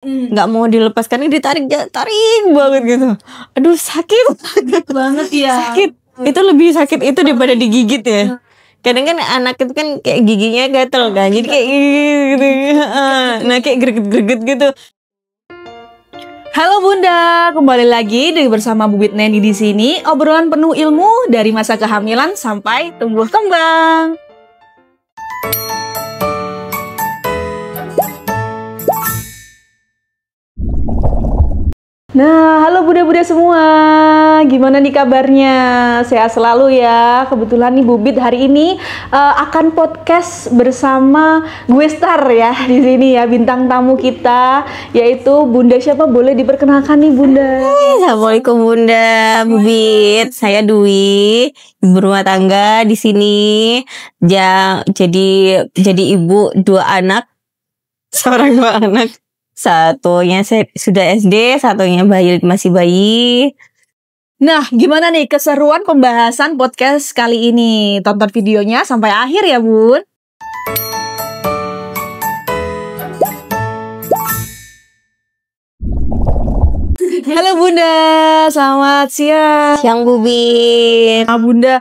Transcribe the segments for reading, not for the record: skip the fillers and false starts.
nggak mau dilepaskan, ditarik tarik banget gitu. Aduh sakit banget ya. sakit. Itu lebih sakit itu daripada digigit ya. Kadang kan anak itu kan kayak giginya gatel kan, jadi kayak gitu. Nah kayak greget-greget gitu. Halo Bunda, kembali lagi bersama Bubit Neni di sini. Obrolan penuh ilmu dari masa kehamilan sampai tumbuh kembang. Nah, halo Bunda-Bunda semua. Gimana nih kabarnya? Sehat selalu ya. Kebetulan nih Bubit hari ini akan podcast bersama gue Star ya di sini ya, bintang tamu kita yaitu Bunda siapa, boleh diperkenalkan nih Bunda? Assalamualaikum Bunda, Bubit. Saya Dwi, ibu rumah tangga di sini. Jadi ibu dua anak, seorang dua anak. Satunya sudah SD, satunya masih bayi. Nah, gimana nih keseruan pembahasan podcast kali ini? Tonton videonya sampai akhir ya, Bun. Halo Bunda, selamat siang. Siang Bubit. Nah, Bunda,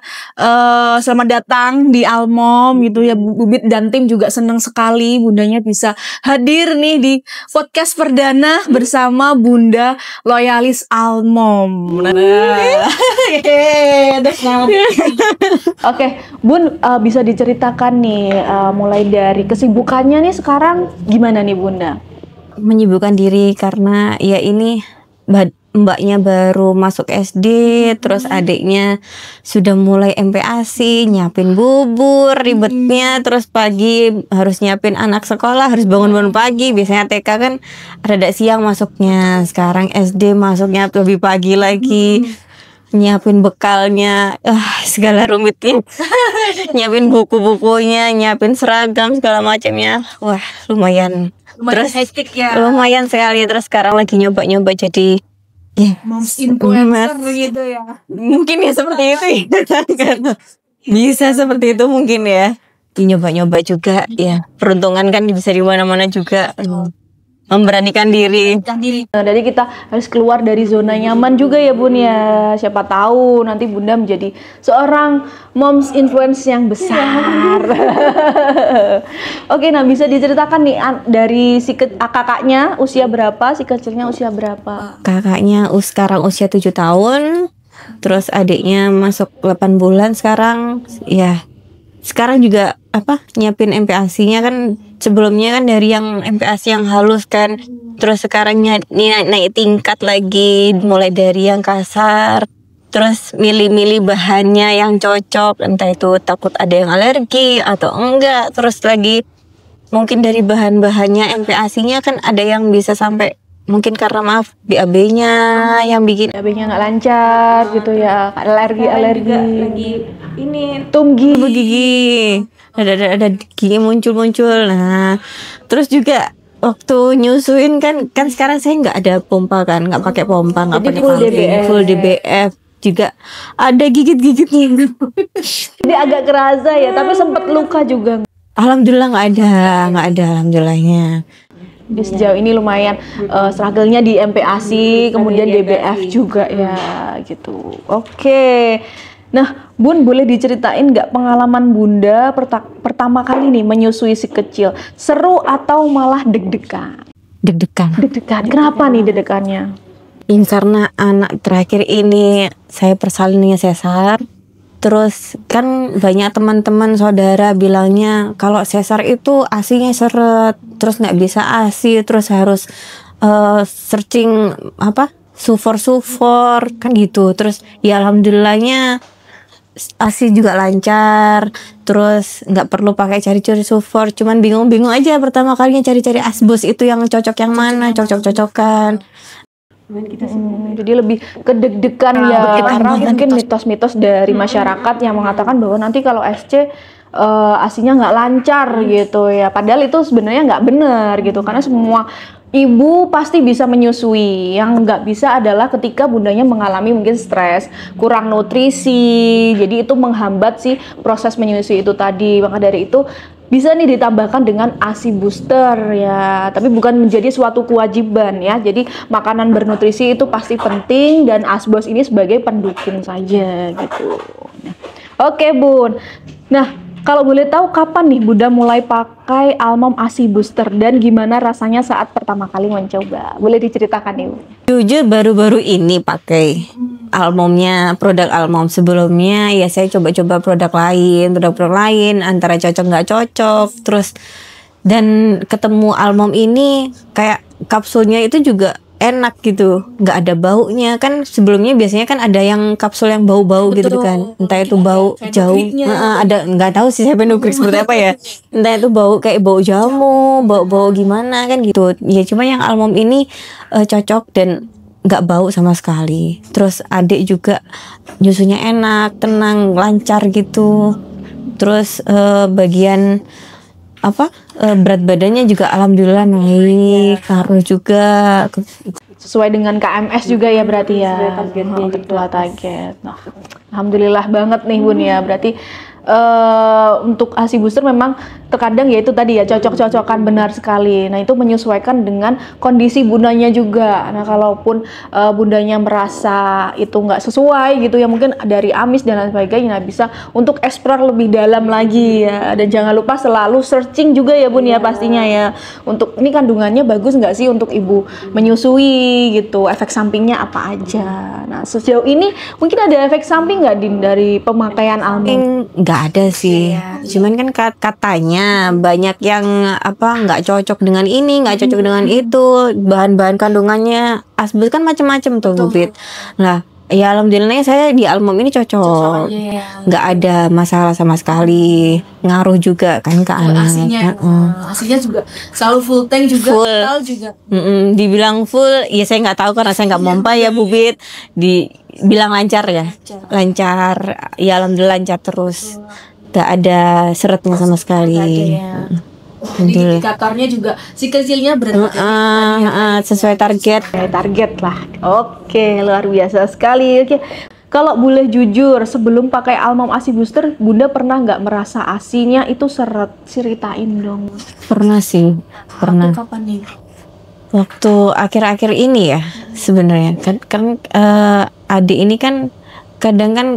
selamat datang di Almom gitu ya. Bubit dan tim juga senang sekali Bundanya bisa hadir nih di podcast perdana bersama Bunda Loyalis Almom. Oke, Bun, bisa diceritakan nih mulai dari kesibukannya nih sekarang gimana nih Bunda? Menyibukkan diri karena ya ini mbaknya baru masuk SD, terus adiknya sudah mulai MPASI, nyiapin bubur, ribetnya, terus pagi harus nyiapin anak sekolah, harus bangun-bangun pagi. Biasanya TK kan rada siang masuknya, sekarang SD masuknya lebih pagi lagi. Nyiapin bekalnya, segala rumitnya. Nyiapin buku-bukunya, nyiapin seragam segala macamnya. Wah, lumayan terus hektik ya. Lumayan sekali. Terus sekarang lagi nyoba-nyoba jadi moms influencer gitu ya. Mungkin ya seperti itu ya. Bisa seperti itu mungkin ya. Nyoba-nyoba juga ya. Peruntungan kan bisa di mana-mana juga. Memberanikan diri. Nah, jadi kita harus keluar dari zona nyaman juga ya Bun ya. Siapa tahu nanti Bunda menjadi seorang moms influence yang besar. Oke, nah bisa diceritakan nih dari kakaknya usia berapa, si kecilnya usia berapa? Kakaknya sekarang usia 7 tahun. Terus adiknya masuk 8 bulan sekarang. Ya. Sekarang juga nyiapin MPASI-nya kan, sebelumnya kan dari yang MPASI yang halus kan, terus sekarang naik tingkat lagi, mulai dari yang kasar, terus milih-milih bahannya yang cocok, entah itu takut ada yang alergi atau enggak, terus lagi mungkin dari bahan-bahannya MPASI-nya kan ada yang bisa sampai mungkin karena maaf BAB-nya yang bikin BAB-nya nggak lancar gitu ya, alergi lagi ini tumgi gigi, ada gigi muncul. Nah, terus juga waktu nyusuin kan sekarang saya nggak ada pompa kan, nggak pakai pompa, nggak pakai full DBF juga ada gigit-gigitnya. Jadi agak kerasa ya, tapi sempat luka juga. Alhamdulillah nggak ada alhamdulillahnya. Jadi sejauh ini lumayan struggle-nya di MPASI, kemudian DBF juga ya gitu. Oke. Nah, Bun, boleh diceritain nggak pengalaman Bunda pertama kali nih menyusui si kecil? Seru atau malah deg-degan? Deg-degan. Kenapa nih deg-degannya? Karena anak terakhir ini saya persalinnya sesar. Terus kan banyak teman-teman saudara bilangnya kalau sesar itu ASI-nya seret, terus nggak bisa ASI, terus harus searching sufor kan gitu. Terus ya alhamdulillahnya ASI juga lancar, terus nggak perlu pakai cari-cari sufor. Cuman bingung-bingung aja pertama kalinya cari-cari asbos itu yang cocok yang mana, cocok-cocokan. Jadi lebih kedeg-degan ya, karena mungkin mitos-mitos dari masyarakat yang mengatakan bahwa nanti kalau SC ASInya nggak lancar gitu ya, padahal itu sebenarnya nggak benar gitu, karena semua ibu pasti bisa menyusui. Yang nggak bisa adalah ketika bundanya mengalami mungkin stres, kurang nutrisi, jadi itu menghambat sih proses menyusui itu tadi. Maka dari itu bisa nih ditambahkan dengan ASI booster ya, tapi bukan menjadi suatu kewajiban ya. Jadi makanan bernutrisi itu pasti penting dan asbos ini sebagai pendukung saja gitu. Nah, oke Bun. Nah, kalau boleh tahu kapan nih Bunda mulai pakai Almom ASI booster dan gimana rasanya saat pertama kali mencoba? Boleh diceritakan nih Bun? Jujur baru-baru ini pakai Almomnya, produk Almom. Sebelumnya ya saya coba-coba produk lain antara cocok nggak cocok, terus dan ketemu Almom ini kayak kapsulnya itu juga enak gitu, nggak ada baunya. Kan sebelumnya biasanya kan ada yang kapsul yang bau-bau gitu kan, entah itu bau jauh, ada nggak tahu sih saya fenugreek seperti apa ya, entah itu bau kayak bau jamu, bau-bau gimana kan gitu ya. Cuma yang Almom ini cocok dan nggak bau sama sekali. Terus adik juga nyusunya enak, tenang, lancar gitu. Terus bagian berat badannya juga alhamdulillah naik, ngaruh juga. Sesuai dengan KMS juga ya berarti ya, ketua target. Nah, alhamdulillah banget nih Bun ya. Berarti untuk ASI booster memang terkadang ya itu tadi ya cocok-cocokan, benar sekali. Nah itu menyesuaikan dengan kondisi bundanya juga. Nah kalaupun bundanya merasa itu nggak sesuai gitu ya, mungkin dari amis dan lain sebagainya, nah, bisa untuk explore lebih dalam lagi ya. Dan jangan lupa selalu searching juga ya Bun ya pastinya ya, untuk ini kandungannya bagus nggak sih untuk ibu menyusui gitu, efek sampingnya apa aja. Nah sejauh ini mungkin ada efek samping nggak Din dari pemakaian Almom? Nggak ada sih, cuman kan katanya banyak yang nggak cocok dengan ini, nggak cocok dengan itu, bahan-bahan kandungannya asbes kan macam-macam tuh Bubit. Nah ya alhamdulillah saya di Almom ini cocok, nggak ada masalah sama sekali. Ngaruh juga kan ke anak. Asinya juga selalu full tank juga, total juga. Dibilang full ya saya nggak tahu karena saya nggak pompa ya Bubit. Dibilang lancar ya, lancar ya alhamdulillah lancar terus, nggak ada seretnya sama sekali. Jadi indikatornya juga si kecilnya berarti sesuai target. Target lah. Oke, luar biasa sekali. Oke. Kalau boleh jujur, sebelum pakai Almom ASI booster, Bunda pernah nggak merasa asinya itu seret? Ceritain dong. Pernah sih, pernah. Kapan nih? Waktu akhir-akhir ini ya sebenarnya kan adik ini kan kadang kan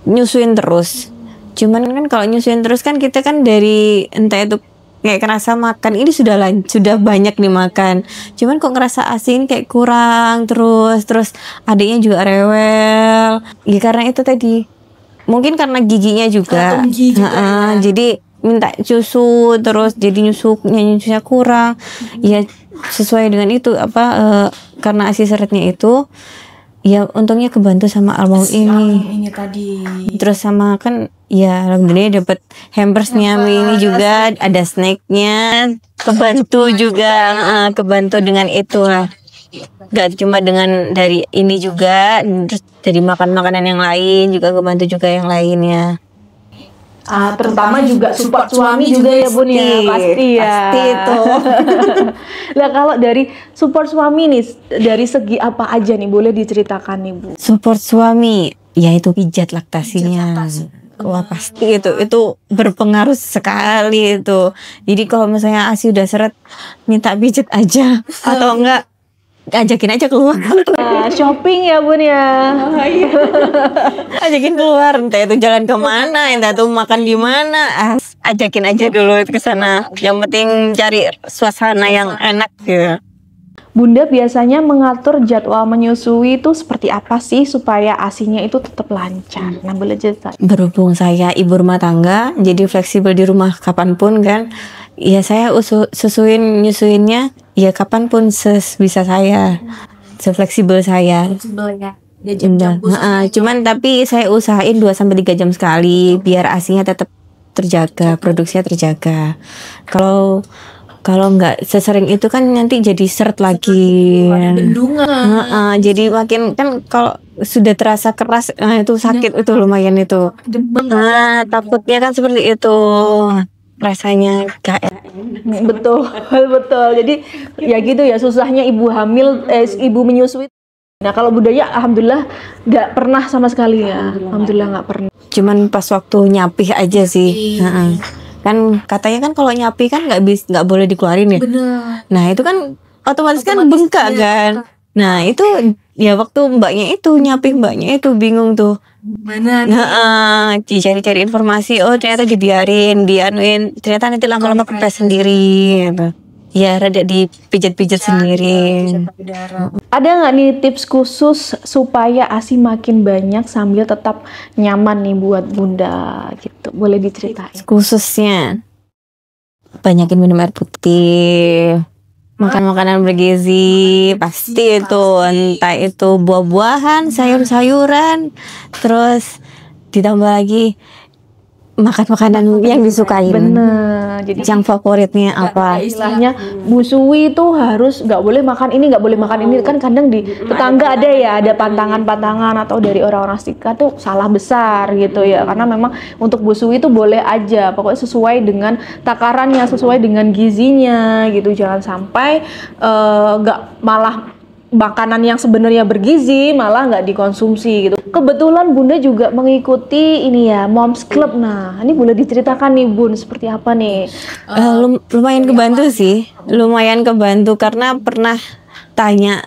nyusuin terus. Cuman kan kalau nyusuin terus kan kita kan dari entah itu kayak kerasa makan ini sudah banyak nih makan, cuman kok ngerasa asin kayak kurang terus adiknya juga rewel ya, karena itu tadi mungkin karena giginya juga, jadi minta susu terus jadi nyusunya kurang ya, sesuai dengan itu karena ASI seretnya itu ya untungnya kebantu sama Almom ini tadi. Terus sama kan ya alhamdulillah dapat hampersnya ini juga, ada snacknya, kebantu juga, kebantu dengan itu lah. Gak cuma dengan dari ini juga, terus dari makanan yang lain juga kebantu juga yang lainnya. Terutama juga support suami juga ya Bun ya, pasti itu. Nah kalau dari support suami nih, dari segi apa aja nih, boleh diceritakan nih Bu? Support suami, yaitu pijat laktasinya. Wah pasti itu berpengaruh sekali itu. Jadi kalau misalnya ASI udah seret, minta pijat aja atau enggak ajakin aja keluar. Shopping ya Bun ya. Ajakin keluar, entah itu jalan kemana, entah itu makan di mana, ajakin aja dulu ke sana. Yang penting cari suasana yang enak ya. Bunda biasanya mengatur jadwal menyusui itu seperti apa sih supaya ASInya itu tetap lancar? Nah boleh cerita. Berhubung saya ibu rumah tangga, jadi fleksibel di rumah kapanpun kan. Ya saya nyusuinnya ya kapanpun bisa saya, sefleksibel saya. Cuman tapi saya usahain 2-3 jam sekali biar ASInya tetap terjaga, produksinya terjaga. Kalau nggak sesering itu kan nanti jadi seret lagi. Bendungan. Jadi makin kan kalau sudah terasa keras itu sakit itu lumayan itu. Takutnya kan seperti itu. Rasanya gak enak. Betul. Jadi ya gitu ya susahnya ibu hamil, ibu menyusui. Nah kalau budaya alhamdulillah nggak pernah sama sekali ya. Alhamdulillah nggak pernah. Cuman pas waktu nyapih aja sih. Kan katanya kan kalau nyapi kan nggak boleh dikeluarin ya. Bener. Nah itu kan otomatis kan Otomatis, bengkak iya. kan. Nah itu ya waktu mbaknya itu nyapi, mbaknya itu bingung tuh. Mana nih? Nah, dicari-cari informasi, oh ternyata dibiarin, dianuin, ternyata nanti lama-lama kempes sendiri gitu. Ya rada dipijat-pijat sendiri. Payudara. Ada nggak nih tips khusus supaya ASI makin banyak sambil tetap nyaman nih buat bunda gitu? Boleh diceritain? Khususnya banyakin minum air putih, makan makanan bergizi, pasti itu, entah itu buah-buahan, sayur-sayuran, terus ditambah lagi makan makanan yang disukai. Bener. Jadi Yang favoritnya apa? istilahnya Bu Suwi itu harus nggak boleh makan ini, nggak boleh makan ini. Kan kadang di tetangga ada ya, ada pantangan-pantangan atau dari orang-orang sekitar tuh salah besar gitu ya. Karena memang untuk Bu Suwi itu boleh aja, pokoknya sesuai dengan takarannya, sesuai dengan gizinya gitu. Jangan sampai nggak malah makanan yang sebenarnya bergizi malah nggak dikonsumsi gitu. Kebetulan Bunda juga mengikuti ini ya, Moms Club. Nah, ini boleh diceritakan nih Bun, seperti apa nih? Lumayan kebantu sih, lumayan kebantu karena pernah tanya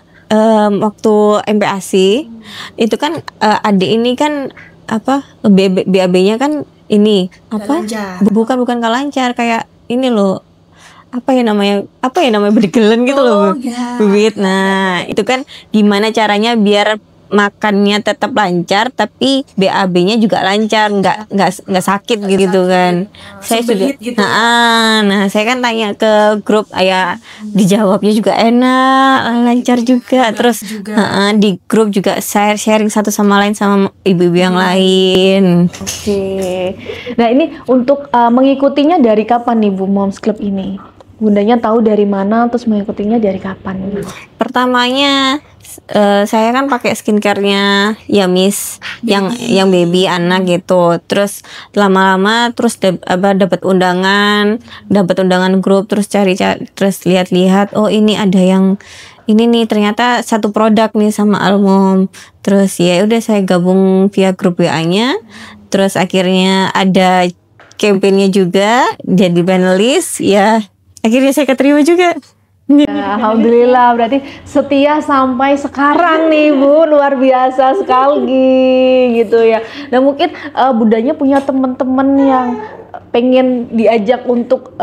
waktu MPASI itu kan adik ini kan apa BAB-nya kan ini apa? lancar. Bukan gak lancar, kayak ini loh. Apa ya namanya bergelen gitu loh, ya. bibit. Nah itu kan gimana caranya biar makannya tetap lancar tapi BAB-nya juga lancar, nggak sakit gitu kan. Saya sudah Sembehit gitu ya. nah saya kan tanya ke grup, ya dijawabnya juga enak, lancar juga. Terus di grup juga sharing satu sama lain sama ibu-ibu yang lain. Oke. Nah, ini untuk mengikutinya dari kapan nih Bu Moms Club ini? Bundanya tahu dari mana, terus mengikutinya dari kapan nih? Pertamanya saya kan pakai skincare-nya Yamis yang baby anak gitu. Terus lama-lama terus dapat undangan grup, terus terus lihat-lihat, oh ini ada yang ini nih, ternyata satu produk nih sama Almom. Terus ya udah saya gabung via grup WA-nya. Terus akhirnya ada campaign-nya juga, jadi panelis, ya akhirnya saya keterima juga. Ya, alhamdulillah, berarti setia sampai sekarang nih Bu, luar biasa sekali gitu ya. Dan mungkin Bundanya punya teman-teman yang pengen diajak untuk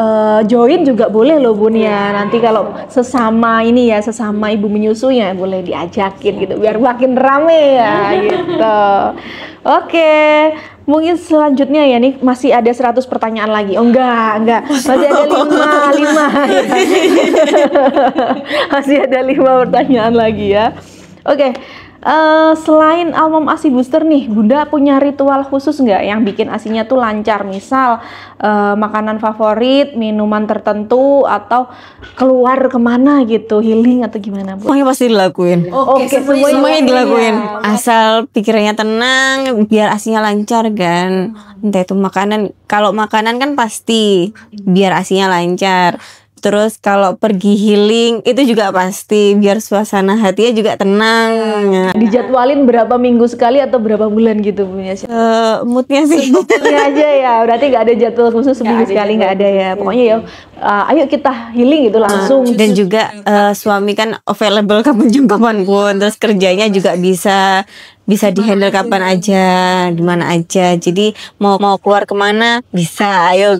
join juga boleh loh Bun ya. Nanti kalau sesama ini ya, sesama ibu menyusunya boleh diajakin gitu biar makin rame ya gitu. Oke, mungkin selanjutnya ya nih masih ada 100 pertanyaan lagi. Oh enggak. Masih ada 5. Masih ada 5 pertanyaan lagi ya. Oke. Selain Almom ASI Booster nih, Bunda punya ritual khusus nggak yang bikin ASInya tuh lancar? Misal makanan favorit, minuman tertentu, atau keluar kemana gitu, healing atau gimana Bu? Semuanya pasti dilakuin. Oke, Semuanya dilakuin. Asal pikirannya tenang, biar ASInya lancar kan. Entah itu makanan, kalau makanan kan pasti biar ASInya lancar. Terus kalau pergi healing itu juga pasti biar suasana hatinya juga tenang. Dijadwalin berapa minggu sekali atau berapa bulan gitu punya sih? Moodnya sih. Ini aja ya, berarti nggak ada jadwal khusus seminggu sekali, nggak ada ya. Pokoknya ya, ayo kita healing gitu langsung. Dan juga suami kan available kapan pun. Terus kerjanya juga bisa dihandle kapan aja, dimana aja. Jadi mau keluar kemana bisa, ayo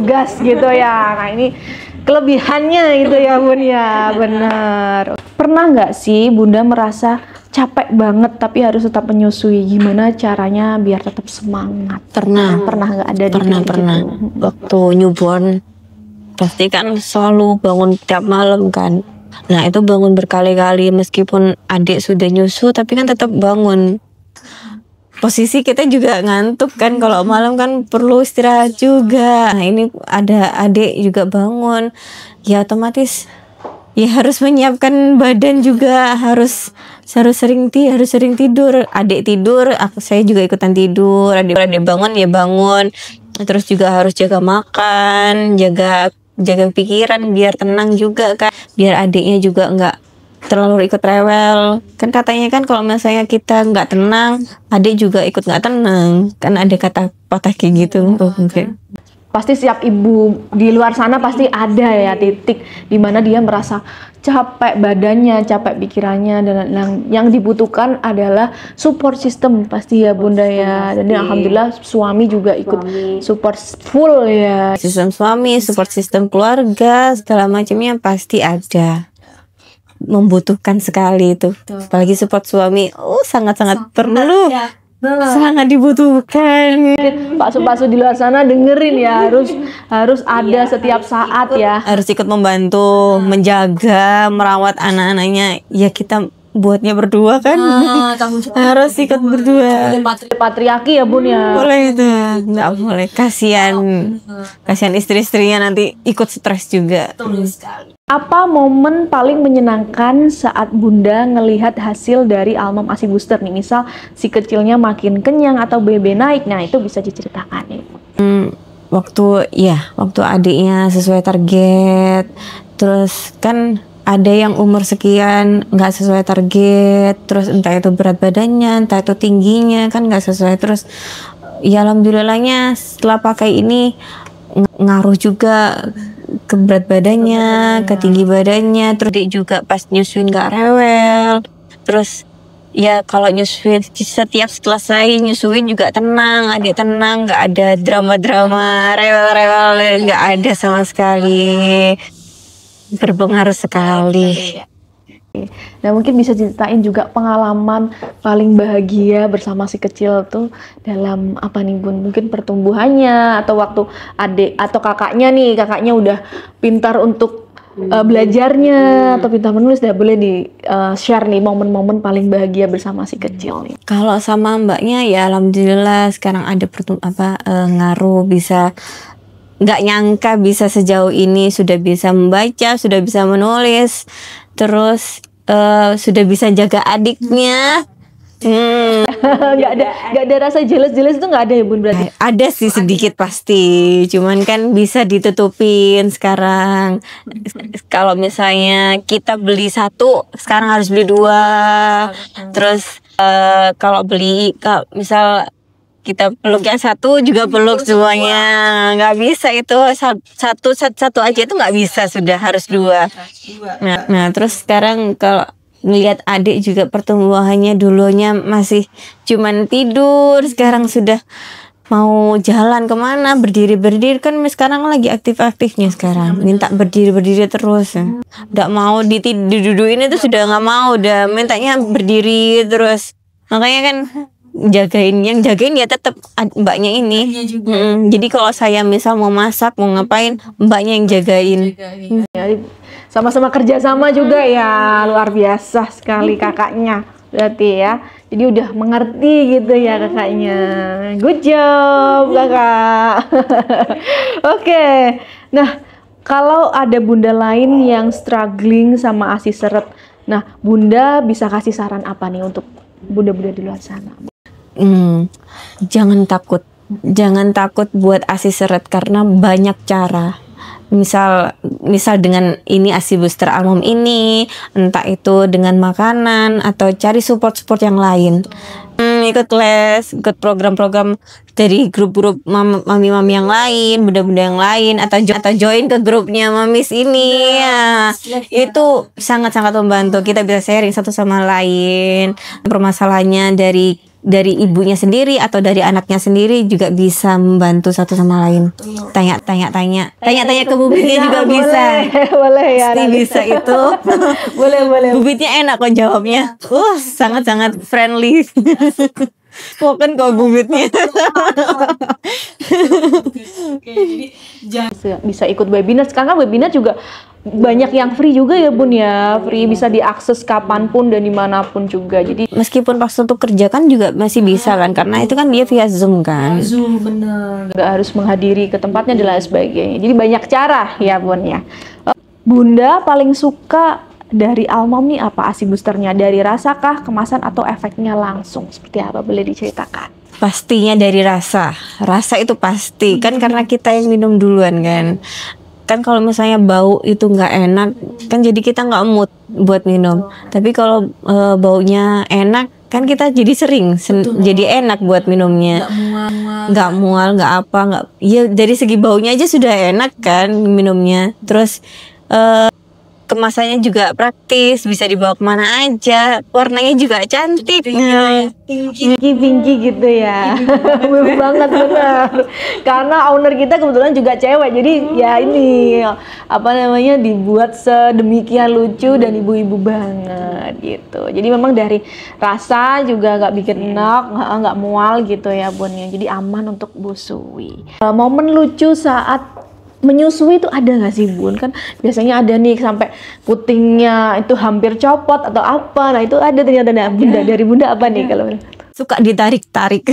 gas gitu ya. Nah ini kelebihannya gitu ya Bun ya, benar. Pernah nggak sih Bunda merasa capek banget tapi harus tetap menyusui? Gimana caranya biar tetap semangat? Pernah nggak ada di titik itu? Waktu newborn pasti kan selalu bangun tiap malam kan. Nah itu bangun berkali-kali, meskipun adik sudah nyusu tapi kan tetap bangun. Posisi kita juga ngantuk kan, kalau malam kan perlu istirahat juga. Nah ini ada adik juga bangun, ya otomatis ya harus menyiapkan badan juga, harus sering tidur. Adik tidur, saya juga ikutan tidur. Adik bangun ya bangun. Terus juga harus jaga makan, jaga pikiran biar tenang juga kan, biar adiknya juga nggak terlalu ikut rewel. Kan katanya kan kalau misalnya kita nggak tenang, adik juga ikut nggak tenang. Kan ada kata patah kayak gitu. pasti setiap ibu di luar sana pasti ada ya titik dimana dia merasa capek badannya, capek pikirannya, dan yang dibutuhkan adalah support system pasti ya Bunda ya. Dan alhamdulillah suami juga ikut support full ya. Sistem suami, support sistem keluarga, segala macamnya pasti ada. Membutuhkan sekali itu. Apalagi support suami, sangat-sangat perlu. Sangat dibutuhkan. Paksu-paksu di luar sana dengerin ya, harus ada setiap saat ya. Harus ikut membantu, menjaga, merawat anak-anaknya. Ya kita buatnya berdua kan. Harus ikut berdua. Patriarki ya Bun ya. Boleh itu, nggak boleh. Kasihan istri-istrinya nanti ikut stres juga. Apa momen paling menyenangkan saat Bunda ngelihat hasil dari Almam ASI Booster nih? Misal si kecilnya makin kenyang atau BB naik, nah itu bisa diceritakan nih. Waktu adiknya sesuai target, terus kan ada yang umur sekian nggak sesuai target, terus entah itu berat badannya, entah itu tingginya kan nggak sesuai, terus ya alhamdulillahnya setelah pakai ini ngaruh juga ke berat badannya, ke tinggi badannya, terus dia juga pas nyusuin gak rewel, terus ya kalau nyusuin setiap selesai nyusuin juga tenang, adik tenang, nggak ada drama-drama rewel-rewel, nggak ada sama sekali, berpengaruh sekali. Nah mungkin bisa ceritain juga pengalaman paling bahagia bersama si kecil tuh dalam apa nih Bun? Mungkin pertumbuhannya atau waktu adik atau kakaknya udah pintar untuk belajarnya atau pintar menulis, boleh di share nih momen-momen paling bahagia bersama si kecil nih. Kalau sama mbaknya ya alhamdulillah sekarang ada ngaruh, bisa nggak nyangka bisa sejauh ini, sudah bisa membaca, sudah bisa menulis, terus sudah bisa jaga adiknya. Nggak ada rasa jealous itu nggak ada ya Bun berarti? Ada sih sedikit pasti, cuman kan bisa ditutupin sekarang. Kalau misalnya kita beli satu, sekarang harus beli dua. Terus kalau misal kita peluk yang satu juga peluk semuanya, nggak bisa itu satu aja itu nggak bisa, sudah harus dua. Nah terus sekarang kalau melihat adik juga pertumbuhannya, dulunya masih cuman tidur, sekarang sudah mau jalan kemana, berdiri kan sekarang lagi aktif-aktifnya, sekarang minta berdiri terus, nggak mau diduduin itu sudah nggak mau, udah mintanya berdiri terus. Makanya kan jagain ya tetap mbaknya ini. Jadi kalau saya misal mau masak, mau ngapain, mbaknya yang jagain. Sama-sama kerjasama juga ya, luar biasa sekali kakaknya berarti ya. Jadi udah mengerti gitu ya kakaknya. Good job kakak. Oke. Nah kalau ada bunda lain yang struggling sama ASI seret, nah bunda bisa kasih saran apa nih untuk bunda-bunda di luar sana? Jangan takut buat ASI seret karena banyak cara. Misal dengan ini ASI Booster Almam ini, entah itu dengan makanan atau cari support yang lain. Ikut les, ikut program-program dari grup-grup mami-mami yang lain, bunda-bunda yang lain, atau join ke grupnya mamis ini. Ya, itu sangat-sangat membantu. Kita bisa sharing satu sama lain. Permasalahannya dari ibunya sendiri atau dari anaknya sendiri juga bisa membantu satu sama lain. Tanya ke bubitnya juga bisa. Boleh ya. Pasti bisa itu. boleh. Bubitnya enak kok jawabnya. Sangat friendly. Spoken kok bubitnya. Bisa ikut webinar. Sekarang kan webinar juga banyak yang free juga ya Bun ya, free bisa diakses kapanpun dan dimanapun juga. Jadi meskipun pas untuk kerja kan juga masih bisa kan, karena itu kan dia via Zoom kan. Zoom bener. Nggak harus menghadiri ke tempatnya dan lain sebagainya. Jadi banyak cara ya Bun ya. Bunda paling suka dari Almam nih apa ASI Boosternya? Dari rasa kah, kemasan atau efeknya langsung? Seperti apa, boleh diceritakan? Pastinya dari rasa itu pasti kan, karena kita yang minum duluan kan kalau misalnya bau itu nggak enak kan, jadi kita nggak mood buat minum. Tapi kalau baunya enak kan kita jadi sering jadi enak buat minumnya, nggak mual, nggak apa, nggak ya, dari segi baunya aja sudah enak kan minumnya. Terus kemasannya juga praktis, bisa dibawa kemana aja, warnanya juga cantik, pinky gitu ya. Bener banget, bener. Karena owner kita kebetulan juga cewek, jadi ya ini apa namanya, dibuat sedemikian lucu dan ibu-ibu banget gitu. Jadi memang dari rasa juga nggak bikin enak, nggak mual gitu ya Bun ya. Jadi aman untuk busui. Momen lucu saat menyusui itu ada nggak sih Bun? Kan biasanya ada nih sampai putingnya itu hampir copot atau apa. Nah itu ada ternyata. Nah, Bunda, dari Bunda apa nih kalau suka ditarik-tarik.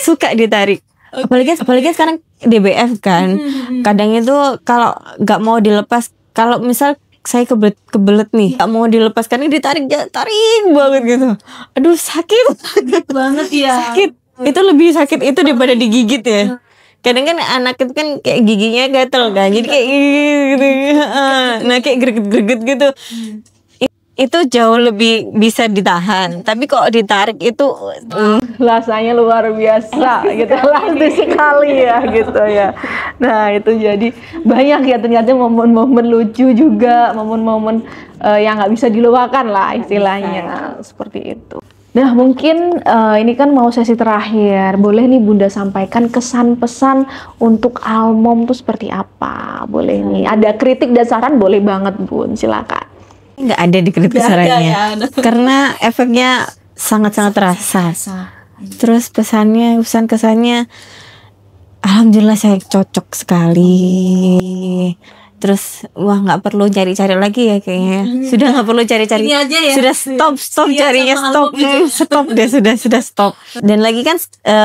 Suka ditarik. Apalagi sekarang DBF kan. Kadang itu kalau nggak mau dilepas, kalau misal saya kebelet nih, nggak mau dilepaskan, ini ditarik banget gitu. Aduh sakit banget ya. Sakit. Itu lebih sakit itu daripada digigit ya. Kadang kan anak itu kan kayak giginya gatel kan, jadi kayak gitu. Nah kayak greget-greget gitu. Itu jauh lebih bisa ditahan. Tapi kalau ditarik itu rasanya luar biasa gitu, lastik sekali ya gitu ya. Nah itu jadi banyak ya ternyata momen-momen lucu juga, momen-momen yang nggak bisa dilupakan lah istilahnya, seperti itu. Nah mungkin ini kan mau sesi terakhir, boleh nih Bunda sampaikan kesan pesan untuk Almom tuh seperti apa? Boleh nih, ada kritik dan saran boleh banget Bun, silakan. Nggak ada di kritik sarannya, karena efeknya sangat-sangat terasa. Terus pesan kesannya, alhamdulillah saya cocok sekali. Terus wah nggak perlu cari-cari lagi ya kayaknya. Sudah nggak perlu cari-cari. Ya? Sudah stop carinya, stop deh, sudah stop. Dan lagi kan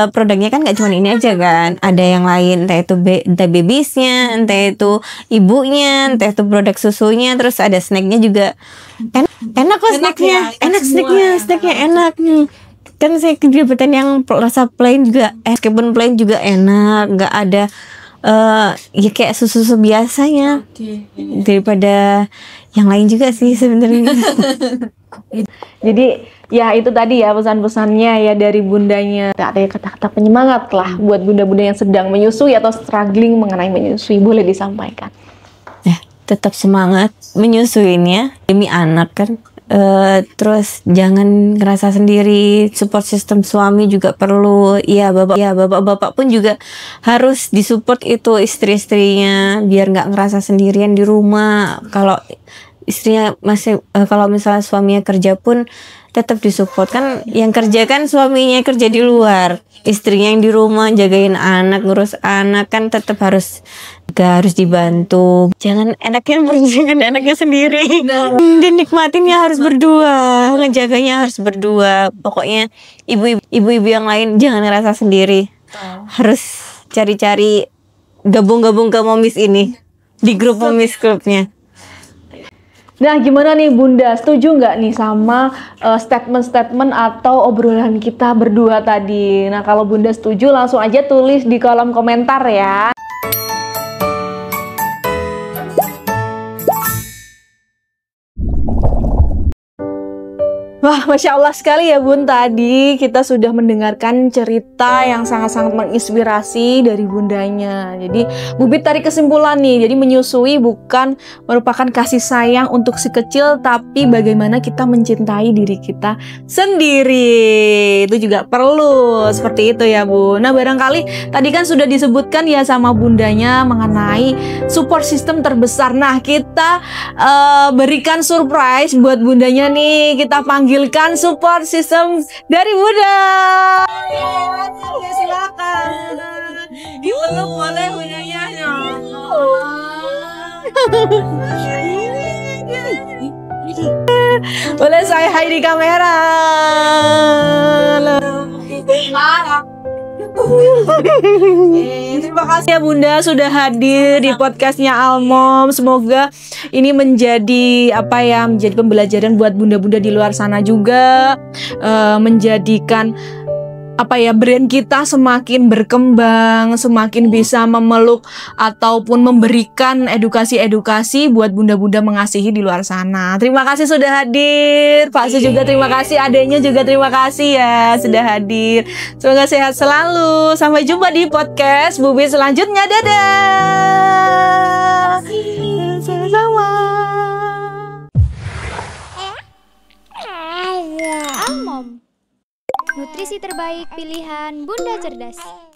produknya kan nggak cuma ini aja kan, ada yang lain, entah itu babiesnya, entah itu ibunya, entah itu produk susunya, terus ada snacknya juga. Enak kok snacknya, snacknya enak. Kan saya kedapatan yang rasa plain juga, meskipun plain juga enak, nggak ada ya kayak susu biasanya. Daripada yang lain juga sih sebenarnya. Jadi ya itu tadi ya pesan-pesannya ya dari Bundanya. Ada kata-kata penyemangat lah buat bunda-bunda yang sedang menyusui atau struggling mengenai menyusui, boleh disampaikan. Ya tetap semangat menyusuinnya demi anak kan. Terus jangan ngerasa sendiri, support system suami juga perlu. Bapak-bapak pun juga harus disupport itu istri-istrinya biar nggak ngerasa sendirian di rumah. Kalau istrinya masih kalau misalnya suaminya kerja pun tetap disupport kan, yang kerja kan suaminya kerja di luar, istrinya yang di rumah jagain anak, ngurus anak kan tetap harus dibantu. Jangan enaknya sendiri. Dinikmatinnya harus berdua, ngejaganya harus berdua. Pokoknya ibu-ibu yang lain jangan ngerasa sendiri. Harus cari-cari gabung-gabung ke Momis ini di grup Momis Clubnya. Nah gimana nih Bunda, setuju nggak nih sama statement-statement atau obrolan kita berdua tadi? Nah kalau Bunda setuju langsung aja tulis di kolom komentar ya. Wah, Masya Allah sekali ya Bun, tadi kita sudah mendengarkan cerita yang sangat-sangat menginspirasi dari bundanya. Jadi Bubit tarik kesimpulan nih, jadi menyusui bukan merupakan kasih sayang untuk si kecil, tapi bagaimana kita mencintai diri kita sendiri. Itu juga perlu, seperti itu ya Bun. Nah barangkali tadi kan sudah disebutkan ya sama bundanya mengenai support system terbesar. Nah kita berikan surprise buat bundanya nih, kita panggilkan support system dari Bunda. Silakan. Dipeluk boleh bundanya. Boleh saya hai di kamera. Terima kasih ya Bunda sudah hadir di podcastnya Almom. Semoga ini menjadi menjadi pembelajaran buat bunda-bunda di luar sana juga, menjadikan brand kita semakin berkembang, semakin bisa memeluk ataupun memberikan edukasi-edukasi buat bunda-bunda mengasihi di luar sana. Terima kasih sudah hadir, Pak Su juga terima kasih, adeknya juga terima kasih ya sudah hadir. Semoga sehat selalu. Sampai jumpa di podcast Bubi selanjutnya. Dadah. Sama-sama. Almom, nutrisi terbaik pilihan Bunda Cerdas.